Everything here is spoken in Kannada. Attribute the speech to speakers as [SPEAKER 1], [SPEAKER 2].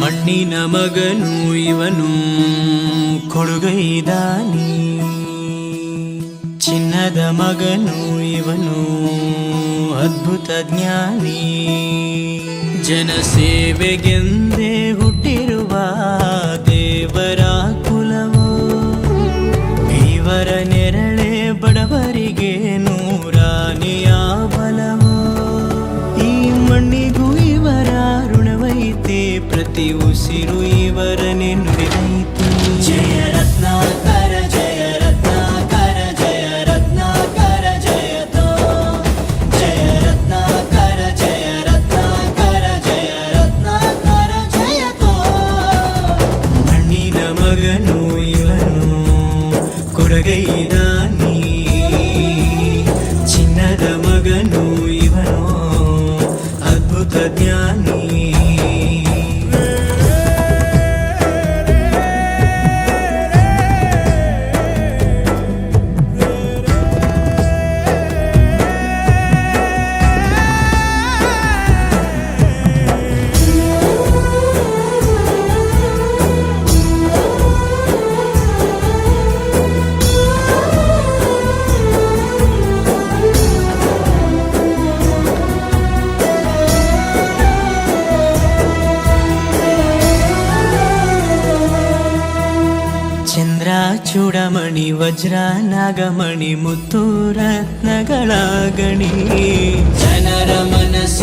[SPEAKER 1] ಮಣ್ಣಿನ ಮಗನು ಇವನು ಕೊಡುಗೈದಾನಿ, ಚಿನ್ನದ ಮಗನು ಇವನು ಅದ್ಭುತ ಜ್ಞಾನಿ. ಜನಸೇವೆಗೆಂದೇ ಹುಟ್ಟಿರುವ ದೇವರ ಕುಲವೋ, ಇವರ ನೆರಳೆ ಬಡವರಿಗೆ ನೂರಾನೆಯ ಬಲವೋ. ಈ ಮಣ್ಣಿಗೂ ಇವರ ಋಣವೈತೆ, ಪ್ರತಿ ಉಸಿರು ಇವರನೆ ನುಡಿದೈತೆ. ಜಯ ರತ್ನಾಕರ ಜಯ ರತ್ನಾಕರ ಜಯ ರತ್ನಾಕರ ಜಯತೋ, ಜಯ ರತ್ನಾಕರ ಜಯ ರತ್ನಾಕರ ಜಯ ರತ್ನಾಕರ ಜಯತೋ. ಮಣ್ಣಿನ ಮಗನು ಇವನು ಕೊಡಗೈದಾನಿ, ಚಿನ್ನದ ಮಗನು ಇವನು ಅದ್ಭುತ ಜ್ಞಾನಿ. ಚಂದ್ರ ಚೂಡಮಣಿ ವಜ್ರ ನಾಗಮಣಿ ಮುತ್ತು ರತ್ನಗಳ ಗಣಿ, ಜನರ ಮನಸ್ಸಿ